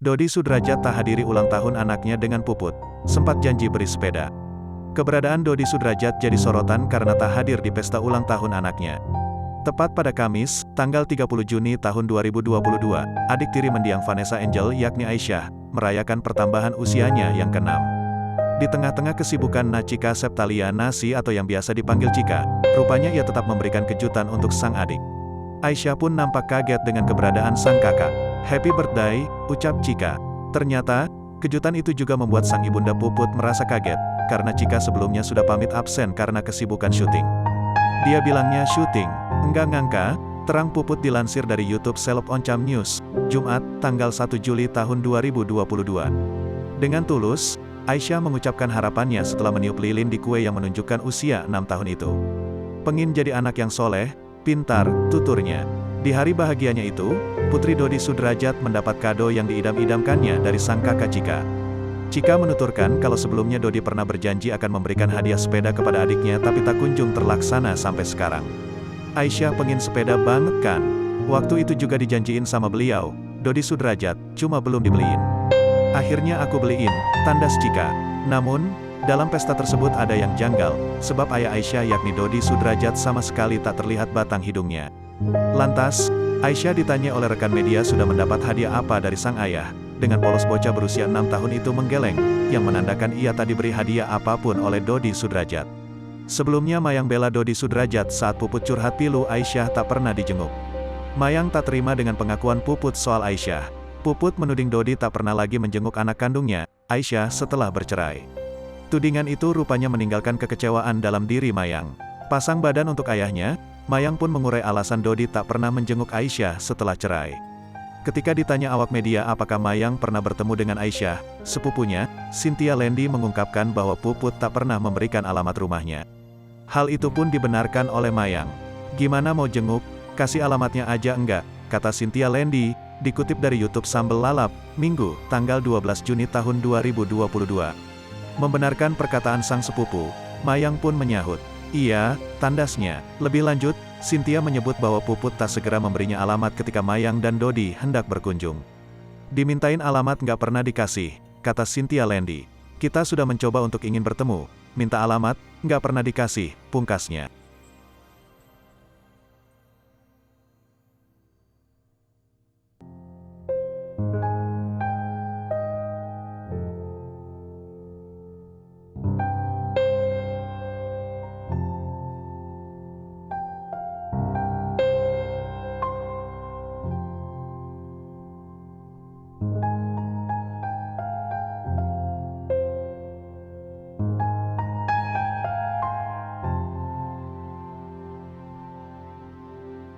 Dodi Sudrajat tak hadiri ulang tahun anaknya dengan Puput, sempat janji beri sepeda. Keberadaan Dodi Sudrajat jadi sorotan karena tak hadir di pesta ulang tahun anaknya. Tepat pada Kamis, tanggal 30 Juni tahun 2022, adik tiri mendiang Vanessa Angel yakni Aisyah, merayakan pertambahan usianya yang ke-6. Di tengah-tengah kesibukan Cika Septalia Nasi atau yang biasa dipanggil Cika, rupanya ia tetap memberikan kejutan untuk sang adik. Aisyah pun nampak kaget dengan keberadaan sang kakak. "Happy birthday," ucap Cika. Ternyata, kejutan itu juga membuat sang ibunda Puput merasa kaget, karena Cika sebelumnya sudah pamit absen karena kesibukan syuting. Dia bilangnya syuting, enggak ngangka, terang Puput dilansir dari YouTube Seleb Oncam News, Jumat, tanggal 1 Juli tahun 2022. Dengan tulus, Aisyah mengucapkan harapannya setelah meniup lilin di kue yang menunjukkan usia 6 tahun itu. "Pengin jadi anak yang soleh, pintar," tuturnya. Di hari bahagianya itu, putri Dodi Sudrajat mendapat kado yang diidam-idamkannya dari sang kakak Cika. Cika menuturkan kalau sebelumnya Dodi pernah berjanji akan memberikan hadiah sepeda kepada adiknya tapi tak kunjung terlaksana sampai sekarang. "Aisyah pengin sepeda banget kan? Waktu itu juga dijanjiin sama beliau, Dodi Sudrajat, cuma belum dibeliin. Akhirnya aku beliin," tandas Cika. Namun, dalam pesta tersebut ada yang janggal, sebab ayah Aisyah yakni Dodi Sudrajat sama sekali tak terlihat batang hidungnya. Lantas, Aisyah ditanya oleh rekan media sudah mendapat hadiah apa dari sang ayah. Dengan polos bocah berusia 6 tahun itu menggeleng, yang menandakan ia tak diberi hadiah apapun oleh Dodi Sudrajat. Sebelumnya Mayang bela Dodi Sudrajat saat Puput curhat pilu Aisyah tak pernah dijenguk. Mayang tak terima dengan pengakuan Puput soal Aisyah. Puput menuding Dodi tak pernah lagi menjenguk anak kandungnya, Aisyah, setelah bercerai. Tudingan itu rupanya meninggalkan kekecewaan dalam diri Mayang. Pasang badan untuk ayahnya, Mayang pun mengurai alasan Dodi tak pernah menjenguk Aisyah setelah cerai. Ketika ditanya awak media apakah Mayang pernah bertemu dengan Aisyah, sepupunya, Cynthia Lendy mengungkapkan bahwa Puput tak pernah memberikan alamat rumahnya. Hal itu pun dibenarkan oleh Mayang. "Gimana mau jenguk, kasih alamatnya aja enggak," kata Cynthia Lendy, dikutip dari YouTube Sambel Lalap, Minggu, tanggal 12 Juni tahun 2022. Membenarkan perkataan sang sepupu, Mayang pun menyahut, "Iya," tandasnya. Lebih lanjut, Cynthia menyebut bahwa Puput tak segera memberinya alamat ketika Mayang dan Dodi hendak berkunjung. "Dimintain alamat nggak pernah dikasih," kata Cynthia Lendy. "Kita sudah mencoba untuk ingin bertemu, minta alamat, nggak pernah dikasih," pungkasnya.